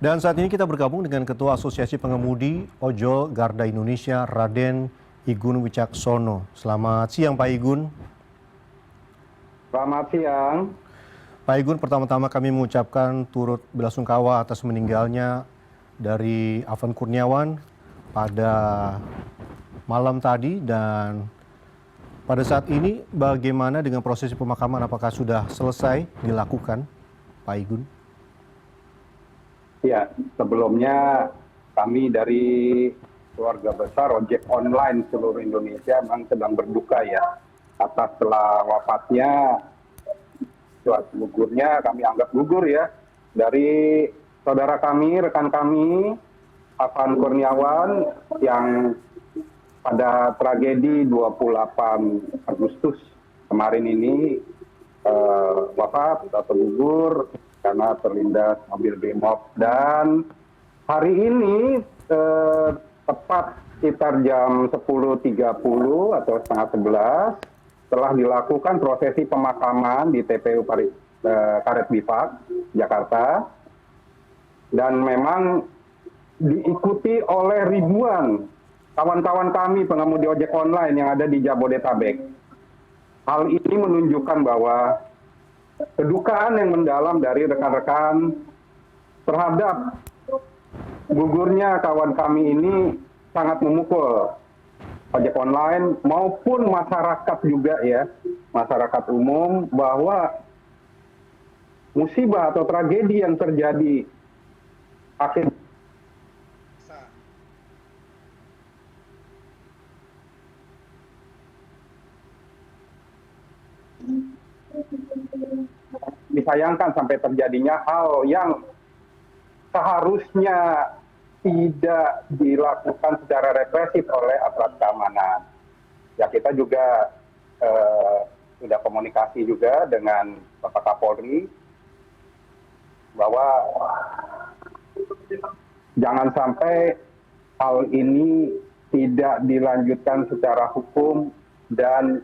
Dan saat ini kita bergabung dengan Ketua Asosiasi Pengemudi Ojol Garda Indonesia, Raden Igun Wicaksono. Selamat siang Pak Igun. Selamat siang. Pak Igun, pertama-tama kami mengucapkan turut belasungkawa atas meninggalnya dari Afan Kurniawan pada malam tadi, dan pada saat ini bagaimana dengan prosesi pemakaman, apakah sudah selesai dilakukan Pak Igun? Ya, sebelumnya kami dari keluarga besar ojek online seluruh Indonesia memang sedang berduka ya atas telah wafatnya, gugurnya, kami anggap gugur ya, dari saudara kami, rekan kami, Afan Kurniawan yang pada tragedi 28 Agustus kemarin ini wafat atau gugur karena terlindas mobil Brimob. Dan hari ini tepat sekitar jam 10.30 atau setengah 11 telah dilakukan prosesi pemakaman di TPU Karet Bifak, Jakarta. Dan memang diikuti oleh ribuan kawan-kawan kami pengemudi ojek online yang ada di Jabodetabek. Hal ini menunjukkan bahwa kedukaan yang mendalam dari rekan-rekan terhadap gugurnya kawan kami ini sangat memukul ojek online maupun masyarakat juga ya, masyarakat umum, bahwa musibah atau tragedi yang terjadi akhir disayangkan sampai terjadinya hal yang seharusnya tidak dilakukan secara represif oleh aparat keamanan. Ya, kita juga sudah komunikasi juga dengan Bapak Kapolri bahwa jangan sampai hal ini tidak dilanjutkan secara hukum dan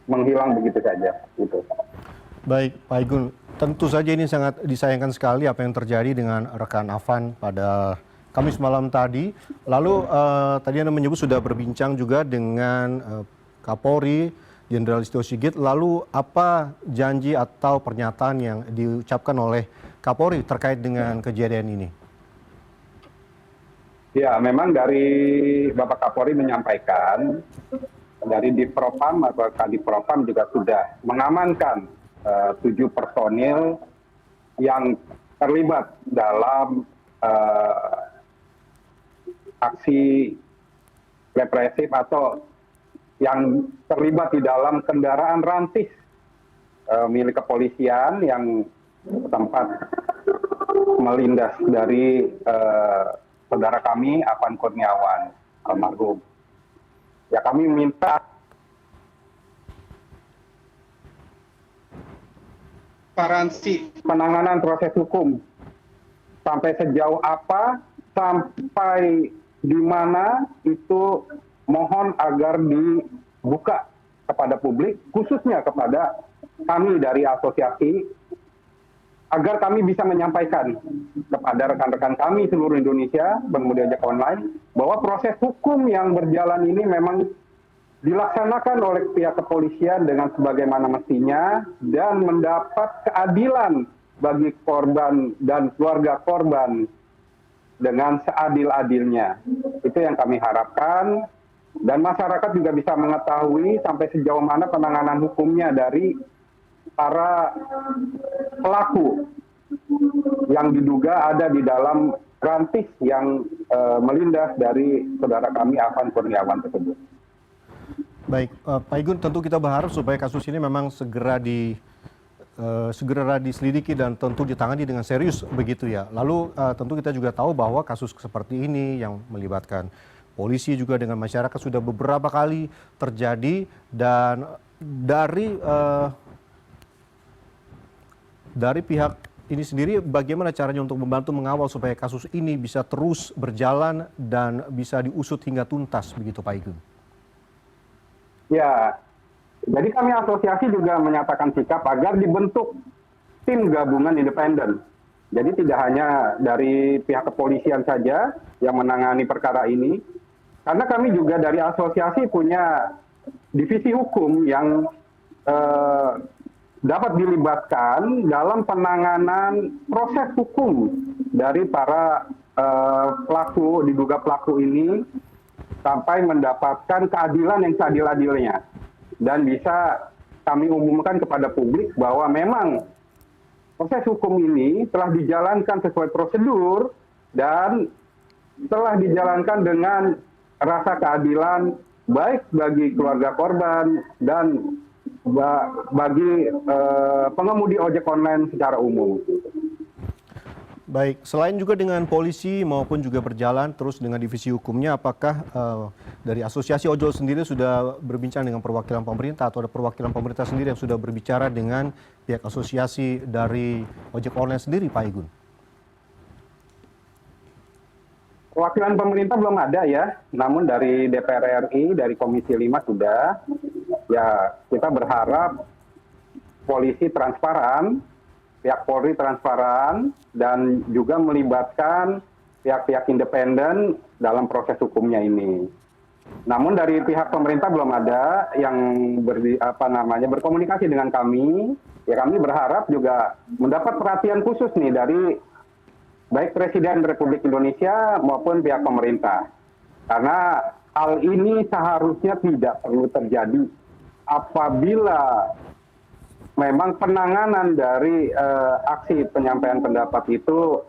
menghilang begitu saja. Gitu. Baik, Pak Igun, tentu saja ini sangat disayangkan sekali apa yang terjadi dengan rekan Afan pada Kamis malam tadi. Lalu tadi Anda menyebut sudah berbincang juga dengan Kapolri, Jenderal Listio Sigit. Lalu apa janji atau pernyataan yang diucapkan oleh Kapolri terkait dengan kejadian ini? Ya, memang dari Bapak Kapolri menyampaikan, dari Dipropam atau Kadipropam juga sudah mengamankan 7 personil yang terlibat dalam aksi represif atau yang terlibat di dalam kendaraan rantis milik kepolisian yang sempat melindas dari saudara kami Afan Kurniawan almarhum. Ya, kami minta transparansi penanganan proses hukum sampai sejauh apa, sampai di mana, itu mohon agar dibuka kepada publik, khususnya kepada kami dari asosiasi, agar kami bisa menyampaikan kepada rekan-rekan kami seluruh Indonesia pengemudi ojek online bahwa proses hukum yang berjalan ini memang dilaksanakan oleh pihak kepolisian dengan sebagaimana mestinya dan mendapat keadilan bagi korban dan keluarga korban dengan seadil-adilnya. Itu yang kami harapkan, dan masyarakat juga bisa mengetahui sampai sejauh mana penanganan hukumnya dari para pelaku yang diduga ada di dalam rantis yang melindas dari saudara kami Afan Kurniawan tersebut. Baik, Pak Igun, tentu kita berharap supaya kasus ini memang segera diselidiki dan tentu ditangani dengan serius begitu ya. Lalu tentu kita juga tahu bahwa kasus seperti ini yang melibatkan polisi juga dengan masyarakat sudah beberapa kali terjadi, dan dari pihak ini sendiri bagaimana caranya untuk membantu mengawal supaya kasus ini bisa terus berjalan dan bisa diusut hingga tuntas begitu Pak Igun? Ya, jadi kami asosiasi juga menyatakan sikap agar dibentuk tim gabungan independen Jadi tidak hanya dari pihak kepolisian saja yang menangani perkara ini, karena kami juga dari asosiasi punya divisi hukum yang dapat dilibatkan dalam penanganan proses hukum dari para pelaku, diduga pelaku ini sampai mendapatkan keadilan yang seadil-adilnya. Dan bisa kami umumkan kepada publik bahwa memang proses hukum ini telah dijalankan sesuai prosedur dan telah dijalankan dengan rasa keadilan baik bagi keluarga korban dan bagi pengemudi ojek online secara umum. Baik, selain juga dengan polisi maupun juga berjalan terus dengan divisi hukumnya, apakah dari asosiasi ojol sendiri sudah berbincang dengan perwakilan pemerintah atau ada perwakilan pemerintah sendiri yang sudah berbicara dengan pihak asosiasi dari ojek online sendiri, Pak Igun? Perwakilan pemerintah belum ada ya, namun dari DPR RI, dari Komisi 5 sudah. Ya, kita berharap polisi transparan, pihak Polri transparan, dan juga melibatkan pihak-pihak independen dalam proses hukumnya ini. Namun dari pihak pemerintah belum ada yang berkomunikasi dengan kami. Ya, kami berharap juga mendapat perhatian khusus nih dari baik Presiden Republik Indonesia maupun pihak pemerintah. Karena hal ini seharusnya tidak perlu terjadi apabila memang penanganan dari aksi penyampaian pendapat itu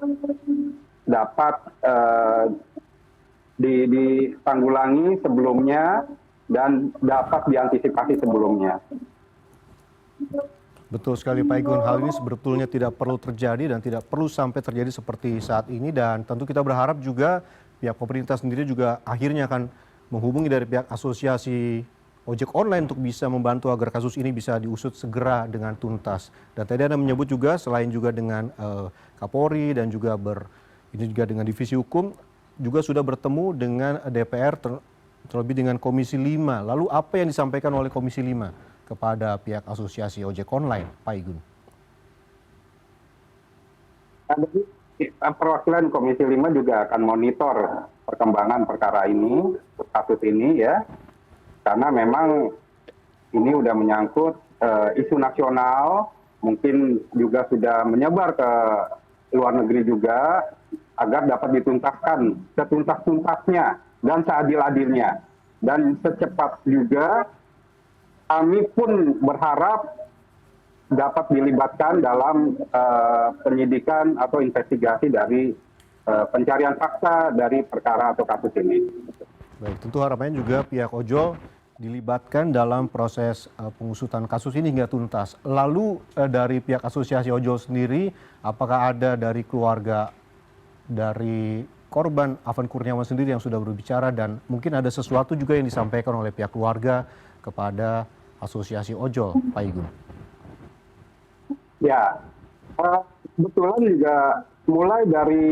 dapat ditanggulangi sebelumnya dan dapat diantisipasi sebelumnya. Betul sekali Pak Igun, hal ini sebetulnya tidak perlu terjadi dan tidak perlu sampai terjadi seperti saat ini, dan tentu kita berharap juga pihak pemerintah sendiri juga akhirnya akan menghubungi dari pihak asosiasi ojek online untuk bisa membantu agar kasus ini bisa diusut segera dengan tuntas. Dan tadi Anda menyebut juga selain juga dengan Kapolri dan juga ini juga dengan divisi hukum juga sudah bertemu dengan DPR terlebih dengan Komisi 5. Lalu apa yang disampaikan oleh Komisi 5 kepada pihak asosiasi ojek online, Pak Igun? Perwakilan Komisi 5 juga akan monitor perkembangan perkara ini, kasus ini ya. Karena memang ini sudah menyangkut isu nasional, mungkin juga sudah menyebar ke luar negeri juga, agar dapat dituntaskan setuntas-tuntasnya dan seadil-adilnya. Dan secepat juga kami pun berharap dapat dilibatkan dalam penyidikan atau investigasi dari pencarian fakta dari perkara atau kasus ini. Baik, tentu harapannya juga pihak ojol dilibatkan dalam proses pengusutan kasus ini hingga tuntas. Lalu dari pihak asosiasi ojol sendiri, apakah ada dari keluarga dari korban Afan Kurniawan sendiri yang sudah berbicara, dan mungkin ada sesuatu juga yang disampaikan oleh pihak keluarga kepada asosiasi ojol, Pak Igun? Ya, kebetulan juga mulai dari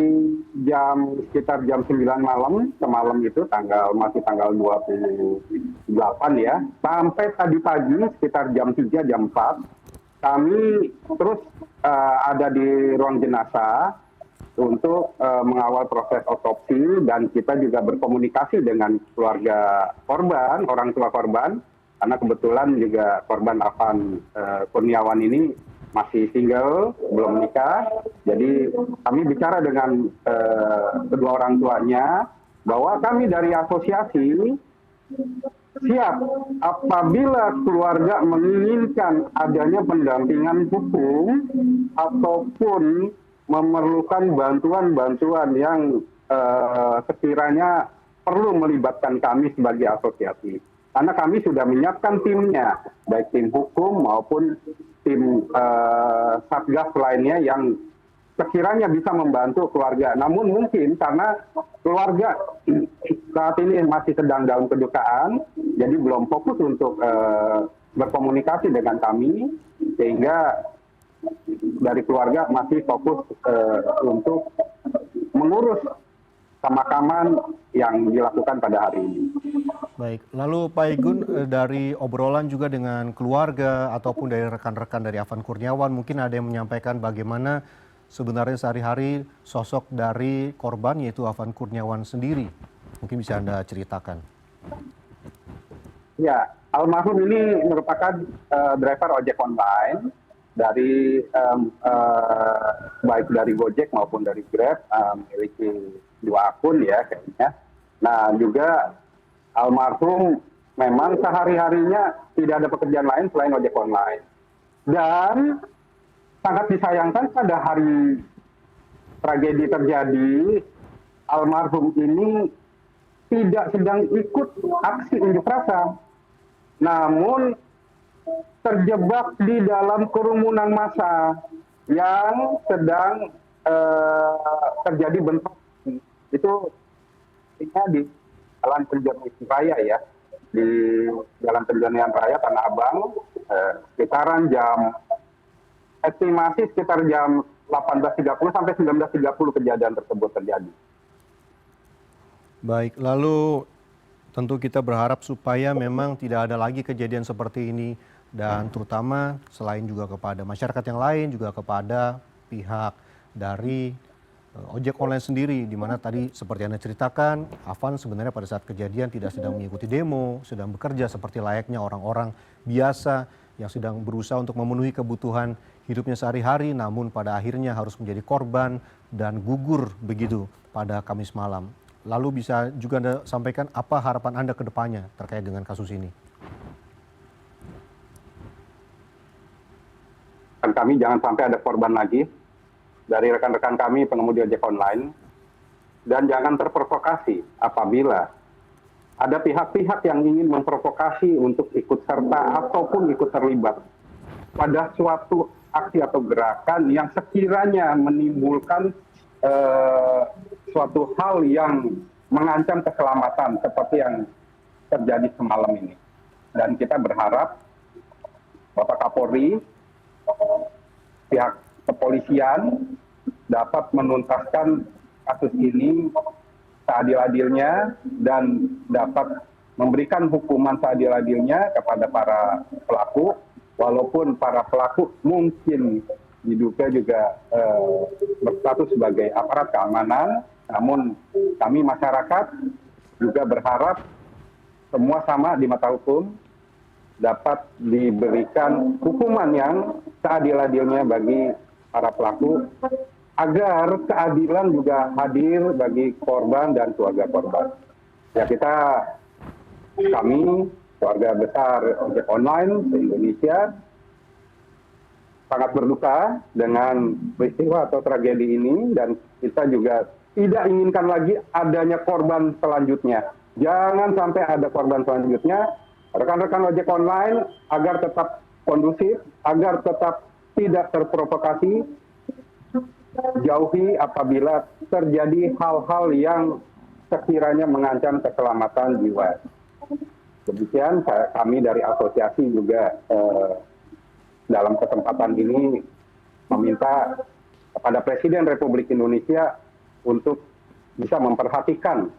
sekitar jam 9 malam, semalam itu masih tanggal 28 ya, sampai tadi pagi sekitar jam 3, jam 4, kami terus ada di ruang jenazah untuk mengawal proses otopsi, dan kita juga berkomunikasi dengan keluarga korban, orang tua korban, karena kebetulan juga korban Afan Kurniawan ini masih single, belum menikah. Jadi kami bicara dengan kedua orang tuanya bahwa kami dari asosiasi siap apabila keluarga menginginkan adanya pendampingan hukum ataupun memerlukan bantuan-bantuan yang sekiranya perlu melibatkan kami sebagai asosiasi. Karena kami sudah menyiapkan timnya, baik tim hukum maupun tim satgas lainnya yang sekiranya bisa membantu keluarga. Namun mungkin karena keluarga saat ini masih sedang dalam kedukaan, jadi belum fokus untuk berkomunikasi dengan kami, sehingga dari keluarga masih fokus untuk mengurus pemakaman yang dilakukan pada hari ini. Baik, lalu Pak Igun, dari obrolan juga dengan keluarga ataupun dari rekan-rekan dari Afan Kurniawan, mungkin ada yang menyampaikan bagaimana sebenarnya sehari-hari sosok dari korban yaitu Afan Kurniawan sendiri? Mungkin bisa Anda ceritakan. Ya, almarhum ini merupakan driver ojek online dari baik dari Gojek maupun dari Grab, memiliki 2 akun ya kayaknya. Nah juga almarhum memang sehari-harinya tidak ada pekerjaan lain selain ojek online. Dan sangat disayangkan pada hari tragedi terjadi, almarhum ini tidak sedang ikut aksi unjuk rasa, namun terjebak di dalam kerumunan massa yang sedang terjadi bentrok. Itu di Jalan Penjonian Raya ya, di Jalan Penjonian Raya Tanah Abang, estimasi sekitar jam 18.30 sampai 19.30 kejadian tersebut terjadi. Baik, lalu tentu kita berharap supaya memang tidak ada lagi kejadian seperti ini dan terutama selain juga kepada masyarakat yang lain juga kepada pihak dari ojek online sendiri, di mana tadi seperti Anda ceritakan, Afan sebenarnya pada saat kejadian tidak sedang mengikuti demo, sedang bekerja seperti layaknya orang-orang biasa yang sedang berusaha untuk memenuhi kebutuhan hidupnya sehari-hari, namun pada akhirnya harus menjadi korban dan gugur begitu pada Kamis malam. Lalu bisa juga Anda sampaikan apa harapan Anda ke depannya terkait dengan kasus ini? Dan kami jangan sampai ada korban lagi dari rekan-rekan kami pengemudi ojek online, dan jangan terprovokasi apabila ada pihak-pihak yang ingin memprovokasi untuk ikut serta ataupun ikut terlibat pada suatu aksi atau gerakan yang sekiranya menimbulkan suatu hal yang mengancam keselamatan seperti yang terjadi semalam ini. Dan kita berharap Bapak Kapolri, pihak kepolisian dapat menuntaskan kasus ini seadil-adilnya dan dapat memberikan hukuman seadil-adilnya kepada para pelaku, walaupun para pelaku mungkin diduga juga berstatus sebagai aparat keamanan, namun kami masyarakat juga berharap semua sama di mata hukum, dapat diberikan hukuman yang seadil-adilnya bagi para pelaku, agar keadilan juga hadir bagi korban dan keluarga korban. Ya kami keluarga besar ojek online se-Indonesia sangat berduka dengan peristiwa atau tragedi ini, dan kita juga tidak inginkan lagi adanya korban selanjutnya. Jangan sampai ada korban selanjutnya. Rekan-rekan ojek online agar tetap kondusif, agar tetap tidak terprovokasi, jauhi apabila terjadi hal-hal yang sekiranya mengancam keselamatan jiwa. Demikian kami dari asosiasi juga dalam kesempatan ini meminta kepada Presiden Republik Indonesia untuk bisa memperhatikan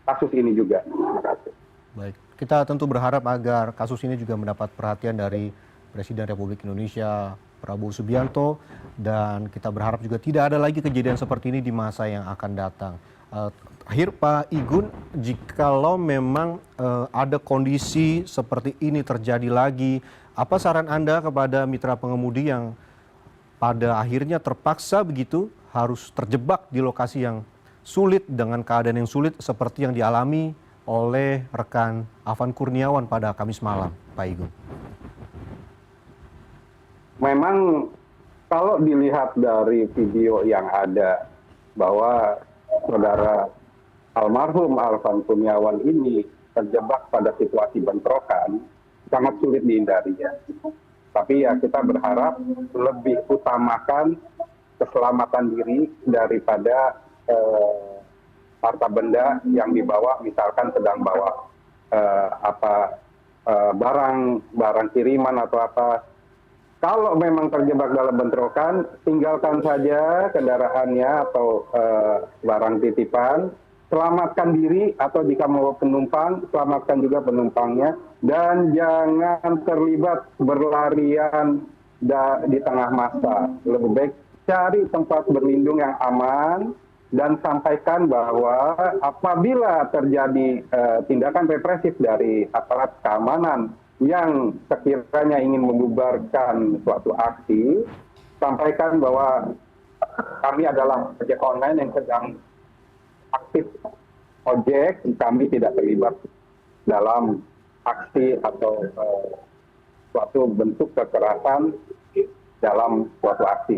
kasus ini juga. Terima kasih. Baik, kita tentu berharap agar kasus ini juga mendapat perhatian dari Presiden Republik Indonesia Prabowo Subianto, dan kita berharap juga tidak ada lagi kejadian seperti ini di masa yang akan datang. Akhir Pak Igun, jikalau memang ada kondisi seperti ini terjadi lagi, apa saran Anda kepada mitra pengemudi yang pada akhirnya terpaksa begitu harus terjebak di lokasi yang sulit dengan keadaan yang sulit seperti yang dialami oleh rekan Afan Kurniawan pada Kamis malam, Pak Igun? Memang kalau dilihat dari video yang ada bahwa saudara almarhum Afan Kurniawan ini terjebak pada situasi bentrokan, sangat sulit dihindari ya. Tapi ya kita berharap lebih utamakan keselamatan diri daripada harta benda yang dibawa, misalkan sedang bawa barang kiriman atau apa. Kalau memang terjebak dalam bentrokan, tinggalkan saja kendaraannya atau barang titipan, selamatkan diri, atau jika mau penumpang, selamatkan juga penumpangnya, dan jangan terlibat berlarian di tengah massa. Lebih baik cari tempat berlindung yang aman, dan sampaikan bahwa apabila terjadi tindakan represif dari aparat keamanan yang sekiranya ingin membubarkan suatu aksi, sampaikan bahwa kami adalah ojek online yang sedang aktif ojek, kami tidak terlibat dalam aksi atau suatu bentuk kekerasan dalam suatu aksi.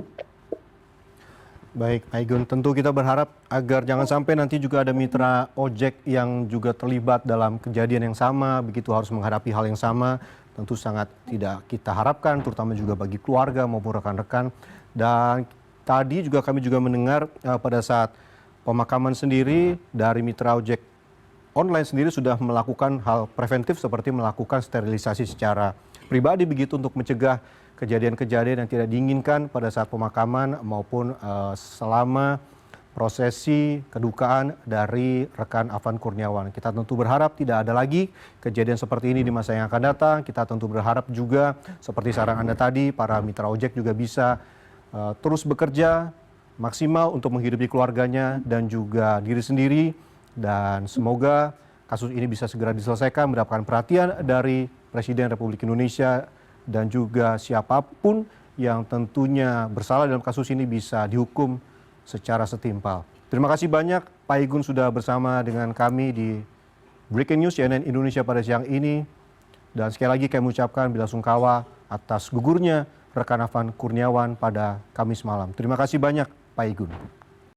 Baik, Pak Igun, tentu kita berharap agar jangan sampai nanti juga ada mitra ojek yang juga terlibat dalam kejadian yang sama, begitu harus menghadapi hal yang sama. Tentu sangat tidak kita harapkan, terutama juga bagi keluarga maupun rekan-rekan. Dan tadi juga kami juga mendengar pada saat pemakaman sendiri dari mitra ojek online sendiri sudah melakukan hal preventif seperti melakukan sterilisasi secara pribadi begitu untuk mencegah kejadian-kejadian yang tidak diinginkan pada saat pemakaman maupun selama prosesi kedukaan dari rekan Afan Kurniawan. Kita tentu berharap tidak ada lagi kejadian seperti ini di masa yang akan datang. Kita tentu berharap juga seperti saran Anda tadi, para mitra ojek juga bisa terus bekerja maksimal untuk menghidupi keluarganya dan juga diri sendiri. Dan semoga kasus ini bisa segera diselesaikan, mendapatkan perhatian dari Presiden Republik Indonesia dan juga siapapun yang tentunya bersalah dalam kasus ini bisa dihukum secara setimpal. Terima kasih banyak Pak Igun sudah bersama dengan kami di Breaking News CNN Indonesia pada siang ini. Dan sekali lagi kami ucapkan bela sungkawa atas gugurnya rekan Afan Kurniawan pada Kamis malam. Terima kasih banyak Pak Igun.